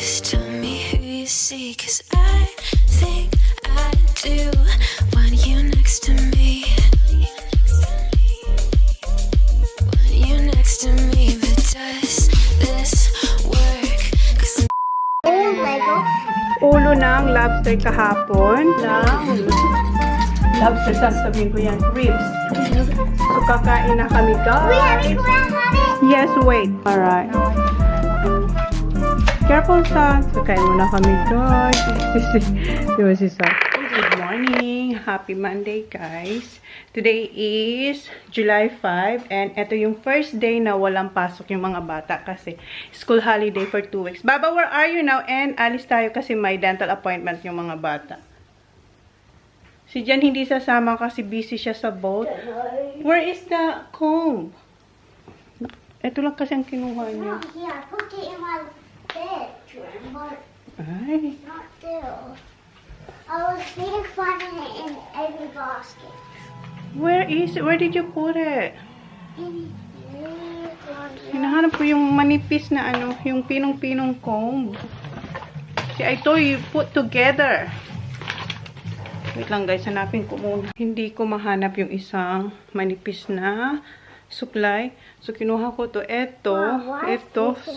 Just tell me who you see, 'cause I think I do want you next to me. Want you next to me, but does this work? 'Cause Ulo ng lobster kahapon. Lobster, sasabihin ko yan. Ribs. So, kakain na kami, guys. Yes, wait. Alright. Careful, son. So, kain muna kami, guys. Diba si Son? Good morning. Happy Monday, guys. Today is July 5. And ito yung first day na walang pasok yung mga bata kasi school holiday for 2 weeks. Baba, where are you now? And alis tayo kasi may dental appointment yung mga bata. Si Jan hindi sasama kasi busy siya sa boat. Where is the comb? Ito lang kasi ang kinuha niya. Yeah, I put it in my bedroom, but Ay. not there. I was being finding it in every basket. Where is it? Where did you put it? In here, Hinahanap ko yung manipis na ano, yung pinong-pinong comb. See, I told you, put together. Wait lang guys, hanapin ko muna. Hindi ko mahanap yung isang manipis na supply. So, kinuha ko to. Ito.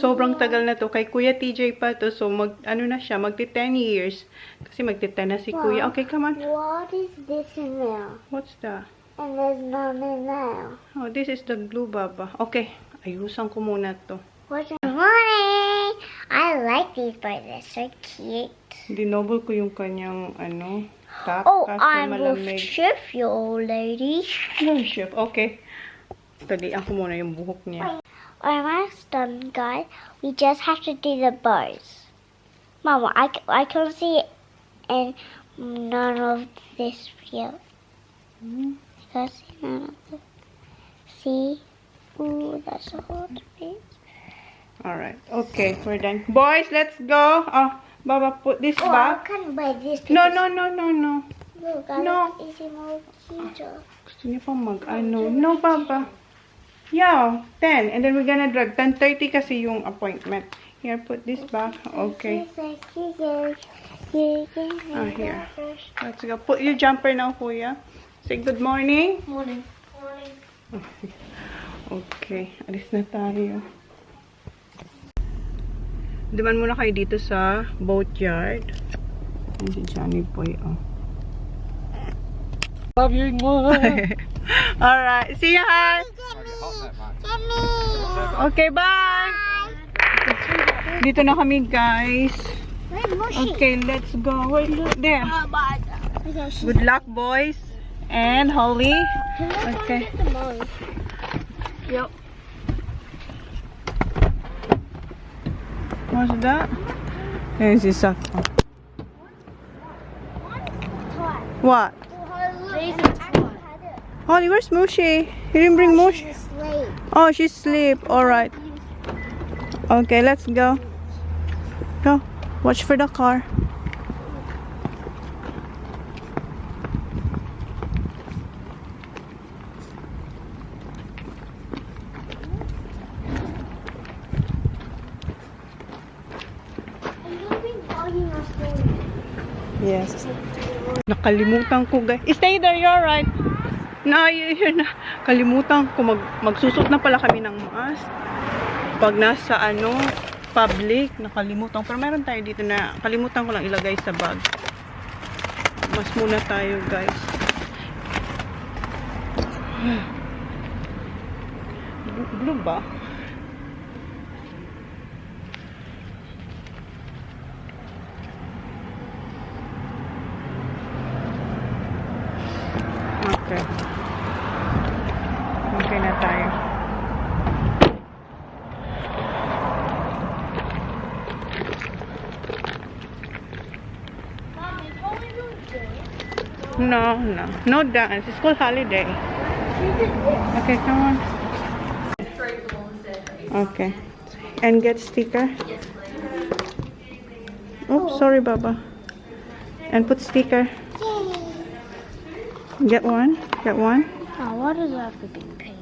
Sobrang tagal na to. Kay Kuya TJ pa to. So, ano na siya, magti 10 years. Kasi magti 10 na si Kuya. Okay, come on. what is this in there? What's that? And there's none in there. Oh, this is the glue, Baba. Okay, ayusan ko muna to. Good morning! I like these birds. They're so cute. Dinoble ko yung kanyang, ano, top. Oh, kasi I will malamig. shift you, old lady. No, chef. Okay. Talian ko muna yung buhok niya. Almost done, guys. We just have to do the bows. Mama, I can see it in none of this video. Can see none of this. See? Ooh, that's a hot piece. Alright. Okay, we're done. Boys, let's go. Oh, Baba, put this Oh, I back. can't buy this. No, because- no. Look, No. It's a mosquito. Gusto niya pa mag-ano. No, Baba. Yeah, 10. And then we're gonna drive. 10:30 kasi yung appointment. Here, put this back. Okay. Here. Let's go. Put your jumper now, Kuya. Say good morning. Morning. Okay. Alis na tayo. Duman muna kayo dito sa boatyard. Ayan si Johnny Boy, oh. Love you more. Alright. See you, hi. Okay, bye. Dito na kami, guys. Okay, let's go. Wait, look there. Good luck, boys. And Holly. Okay. Yep. What's that? Ayan si Saka. What? Holly, where's Mushy? You didn't bring Mushy? Oh, she's asleep. Alright. Okay, let's go. Go. Watch for the car. Yes. Nakalimutan ko, guys. Stay there, you're right. No, you're na. Kalimutan ko. Magsusot na pala kami ng mask. Pag nasa, public, nakalimutan. Pero meron tayo dito na, kalimutan ko lang ilagay sa bag. Mas muna tayo, guys. Blue ba? Okay. Okay na tayo. No dance. It's school holiday. Okay, come on. Okay. And get sticker. Oh, sorry, Baba. And put sticker. Get one. Get one. Oh, what does that have to be paint?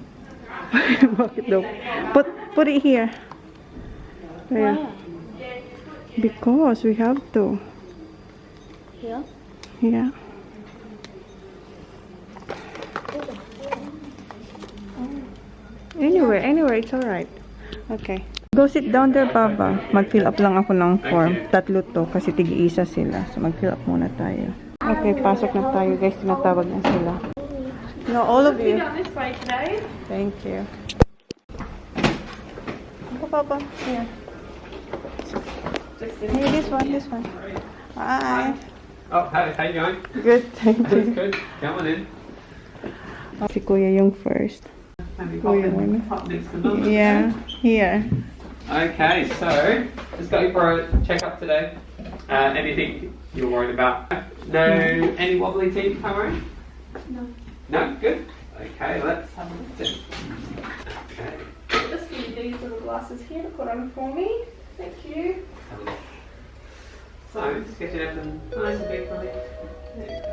Bakit daw? Put it here. There. Because we have to. Here? Yeah. Anywhere, it's alright. Okay. Go sit down there, Baba. Mag-fill up lang ako ng form. Tatlo to, kasi tig-isa sila. So, mag-fill up muna tayo. Okay, pasok na tayo, guys. Tinatawag na sila. No, all of you. Thank you. Ako, Baba. Here. Hey, this one. Hi. Oh, how you going? Good, thank you. Good. Come on in. Si Kuya yung first. Maybe Kuya pop next to Mum. Yeah, here. Okay, so just got you for a checkup today. Anything you're worried about? No, any wobbly teeth, Cameron? No. No, good. Okay, let's have a look then. Okay, Just give me these little glasses here to put on for me. Thank you. have a look. So just get your open nice and big for me. There you go.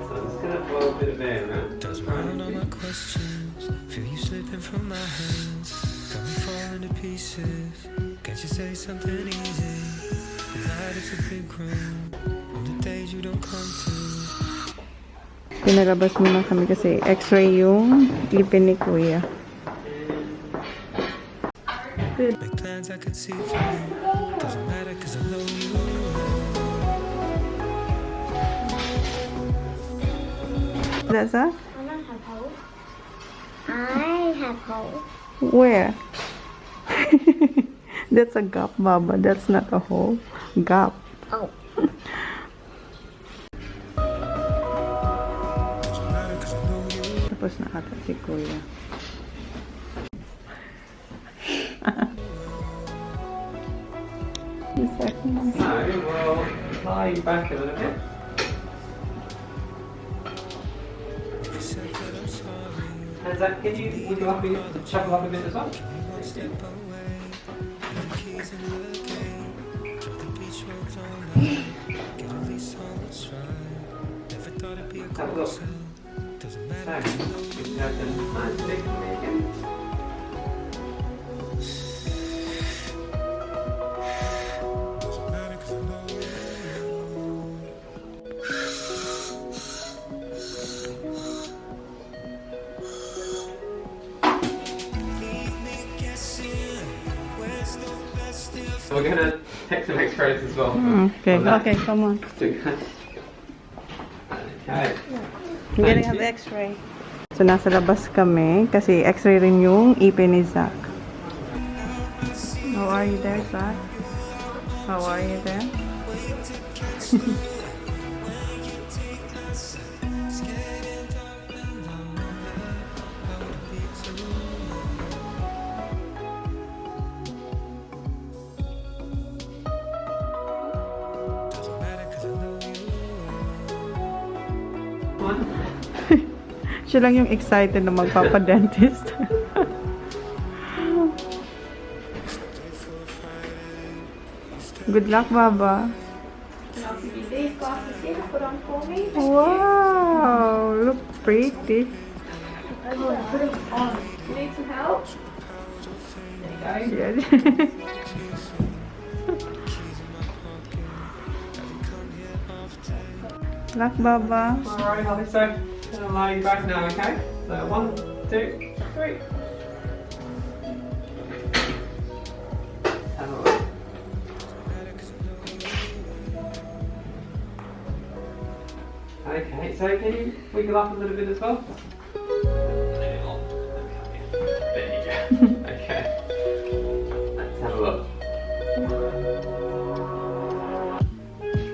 So I'm just gonna blow a bit of air around. Doesn't run on my questions. Feel you slipping from my hands. Got me falling to pieces. Can't you say something easy? Tonight it's a big room. On the days you don't come to. Pinalabas muna kami kasi x-ray yung ipin ni Kuya. Make plans I could see through. Doesn't matter cause I know you. That's that? I don't have holes. I have holes. Where? That's a gap, Baba. That's not a hole. Gap. Oh. Doesn't matter cause I know you. Tapos na ata si Kuya. So we'll lie you back a little bit. If you said that I'm sorry, Hands up, can you wiggle up a bit, shuffle up a bit as well? one step away. Leave the keys in the gate. Drop the beach roads all night. Get at least on what's right. Never thought it'd be a Have a look. closer. Doesn't So, matter cause I know you you. can have them nice and big for me again. Doesn't matter cause I know you. Leave me guessing. Where's the best if We're gonna take some x-rays as well. Okay, on that. okay, come on. Okay. I'm gonna have x-ray. So, nasa labas kami kasi x-ray rin yung ipin ni Zach. How are you there, Zach? How are you there? doesn't matter cause I know you. One. Siya lang yung excited na magpapa-dentist. Good luck, Baba. And I'll give you these glasses here to put on for me. Wow, look pretty. I'm going to put them on. You need some help? There you go. Yes. Luck, Baba. Alright, Holly, so gonna lie you back now, okay? So 1, 2, 3. Have a look. Okay, so can you wiggle up a little bit as well? There you go. Okay. Let's have a look.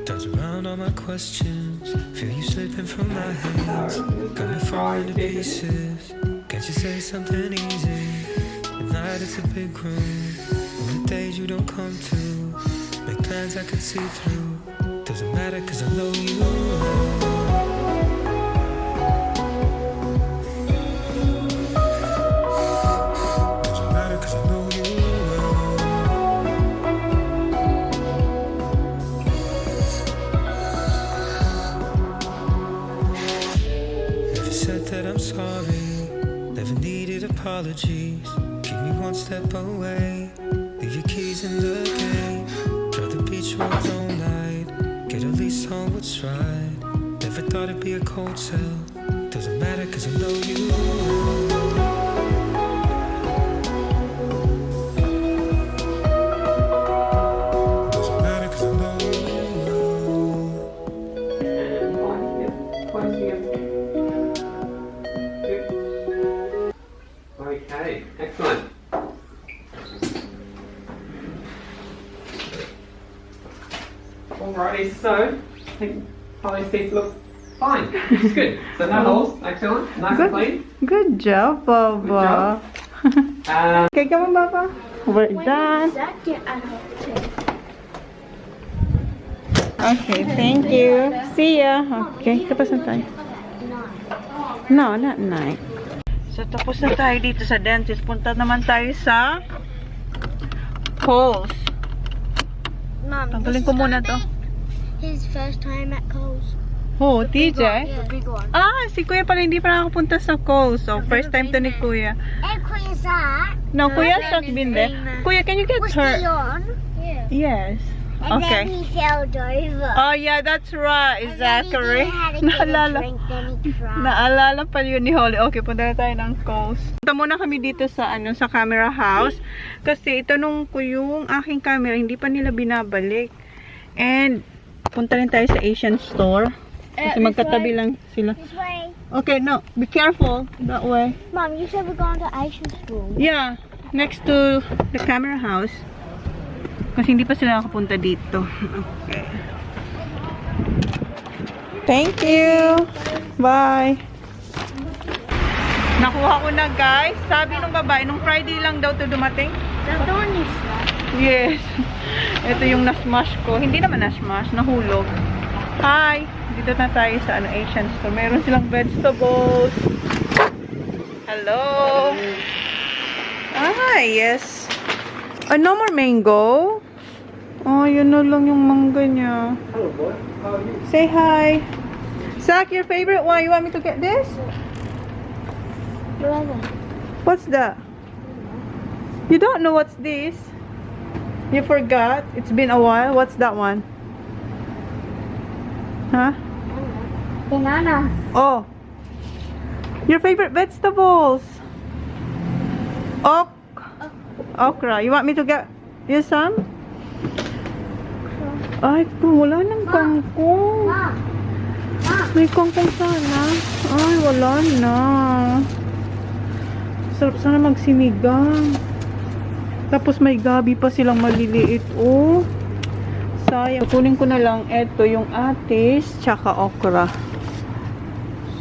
Dance around all my questions. Feel you slipping from my hands. Got me falling to pieces. Can't you say something easy? At night it's a big room. On the days you don't come to. Make plans I could see through. Doesn't matter cause I know you. Doesn't matter cause I know you. Never said that I'm sorry. Never needed apologies. Keep me one step step away. Leave your keys in the gate. Drive the beach roads all night. Get a lease on what's right. Never thought it'd be a cold sell. Doesn't matter cause I know you. Doesn't matter cause I know you. And one, yep. Close again. Good. Okay, excellent. Alrighty, so I think Holly's teeth look fine. It's good. So no holes, excellent, nice and clean. Good job, Baba. Okay, come on, Baba. We're done. Okay, thank you. See ya. Okay, tapos na tayo. No, not night. So, tapos na tayo dito sa dentist. Punta naman tayo sa Coles. Mom, Tanggalin ko muna to. his first time at Coles. Oh, TJ? The big one. Ah, si Kuya pala hindi pa nakapunta sa Coles. So, first time to ni Kuya. And Queen Zach. No, Kuya Sak been there. Kuya, can you get Was her? he on? Yeah. Yes. And Okay. then he fell over. Oh, yeah, that's right. And then Zachary. he had to get a Naalala. drink, then he cried. Naalala pa yun ni Holly. Okay, punta na tayo ng Coles. Punta muna kami dito sa sa camera house. Kasi itanong ko yung aking camera, hindi pa nila binabalik. And punta rin tayo sa Asian store. Kasi magkatabi lang sila. This way. Okay, no. Be careful. That way. Mom, you said we're going to Asian school. Yeah. Next to the camera house. Kasi hindi pa sila nakapunta dito. Okay. Thank you. Bye. Nakuha ko na, guys. Sabi nung babae, nung Friday lang daw to dumating. That one is Yes. Ito yung na-smash ko. Hindi naman na-smash, nahulog. Hi. Dito na tayo sa Asian store. Meron silang vegetables. Hello. Ah, yes. Oh, no more mango. Oh, yun na lang yung mangga niya. Hello boy, how are you? Say hi. Zach, your favorite one. You want me to get this? What's that? You don't know what's this? You forgot? It's been a while. What's that one? Huh? banana. Oh. Your favorite vegetables. Okra. You want me to get you some? Ay, wala ng kangkong. Mom. May kangkong sana. Ay, wala na. Sarap sana magsinigang. Tapos may gabi pa silang maliliit. Oh. Sayang. Kunin ko na lang ito, yung atis, tsaka okra.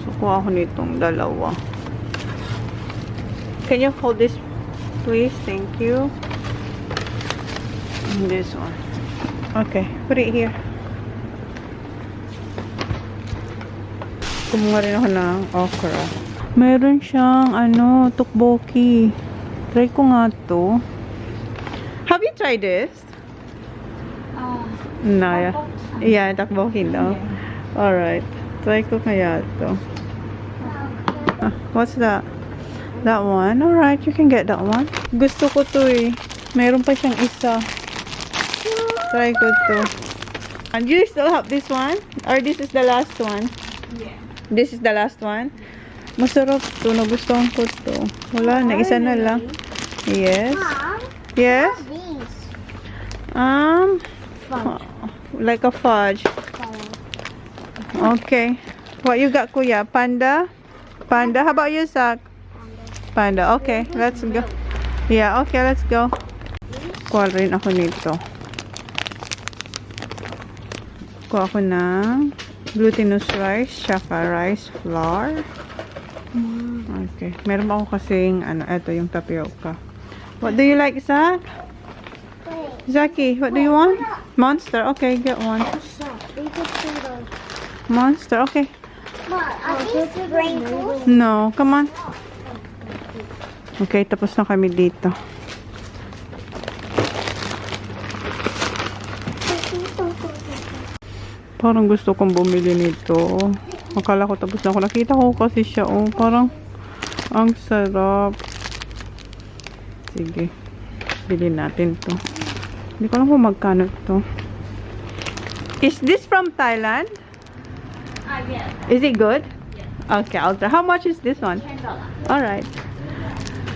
So, kuha ko nitong dalawa. Can you hold this, please? Thank you. And this one. Okay, put it here. Kumuha rin ako ng okra. Meron siyang, tteokbokki. Try ko nga to. Have you tried this? No, yeah. Yeah, tteokbokki, no? Alright. Try ko kaya to. What's that? That one? Alright, you can get that one. Gusto ko to eh. Meron pa siyang isa. Try ko to. And you still have this one? Or this is the last one? Yeah. This is the last one? Masarap to. Nagustuhan ko to. Wala na. Isa na lang. Yes. Mom, Yes? these. Like a fudge. Okay. What you got, Kuya? Panda? Panda? How about you, Zach? Panda. Okay. Let's go. Yeah, okay. Let's go. Kuha rin ako nito. Kuha ako ng glutinous rice, tsaka rice flour. Okay. Meron ako kasing, ito yung tapioca. What do you like, Zach? Zaki, what do you want? Monster. Okay, get one. Monster. Okay. Mom, are these rainbows? No, come on. Okay, tapos na kami dito. Parang gusto kong bumili nito. Akala ko tapos na ako. Nakita ko kasi siya. Oh, parang ang sarap. Sige. Bilhin natin to. Hindi ko alam kung magkano to. Is this from Thailand? Yes. Is it good? Okay, I'll try. How much is this one? $10. Alright.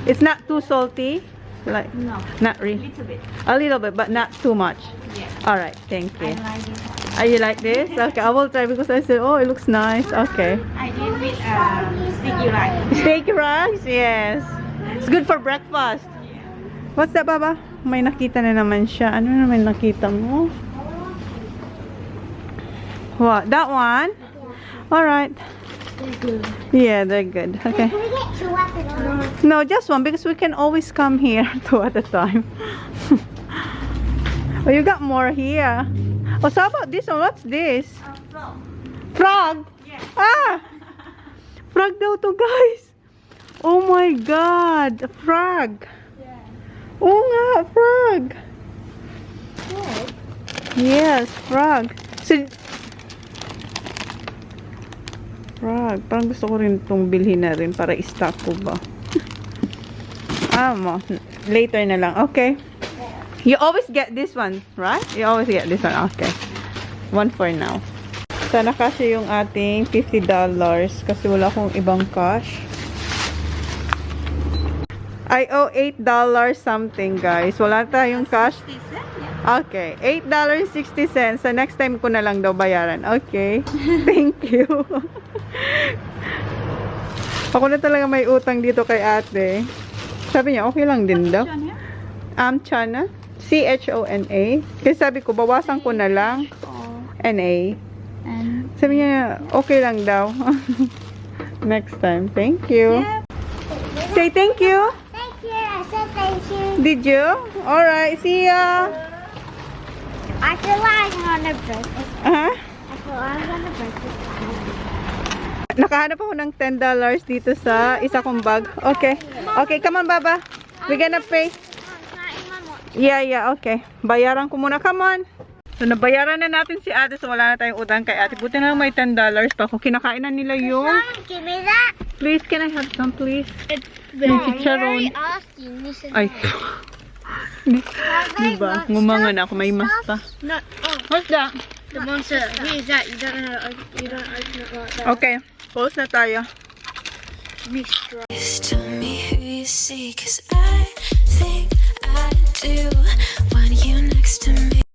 It's not too salty? Like, No. not really? Little bit. A little bit, but not too much. Yeah. Alright, thank you. I like this one. Oh, you like this? Okay, I will try because I said, oh, it looks nice. Okay. I did with sticky rice. Steak rice? Yes. It's good for breakfast. What's that, Baba? May nakita na naman siya. Ano naman nakita mo? What? That one? Alright. Yeah, they're good. Okay. Can we get two at the time? No, just one because we can always come here two at a time. Oh, you got more here. Oh, so how about this one? What's this? Frog? Yeah. Ah! Frog daw to, guys. Oh my God. Frog. Yeah. Oo nga, frog. Yes, frog. So, frog. Parang gusto ko rin itong bilhin na rin para i-stock ko ba. Later na lang. Okay. You always get this one, right? You always get this one. Okay. One for now. Sana kasi yung ating $50 kasi wala akong ibang cash. I owe $8 something, guys. Wala tayong cash. Okay. $8.60. So, next time ko na lang daw bayaran. Okay. Thank you. Ako na talaga may utang dito kay ate. Sabi niya, okay lang din daw. Chona. C-H-O-N-A. Kasi sabi ko, bawasan ko na lang. N-A. Sabi niya, okay lang daw. Next time. Thank you. Say thank you. Thank you. I said thank you. Did you? Alright. See ya. I feel like I'm on a breakfast. Uh-huh. I feel like I'm on a breakfast. Nakahanap ako ng $10 dito sa isa kong bag. Okay. Okay, come on, Baba. We're gonna pay. Yeah, okay. Bayaran ko muna. Come on. So, nabayaran na natin si ate. So, wala na tayong utang kay ate. Buti na lang may $10 pa. Kung kinakain na nila yung... Mom, give me that. Please, can I have some, please? It's Yung chicharon. asking. This is Ay. Diba? Ngumangan ako. May mas pa. not. Oh, What's that? the monster. Who is that? You don't know. You don't open it like that. Okay. Pause na tayo. Mr. Just tell me who you see, 'cause I think I do when you next to me.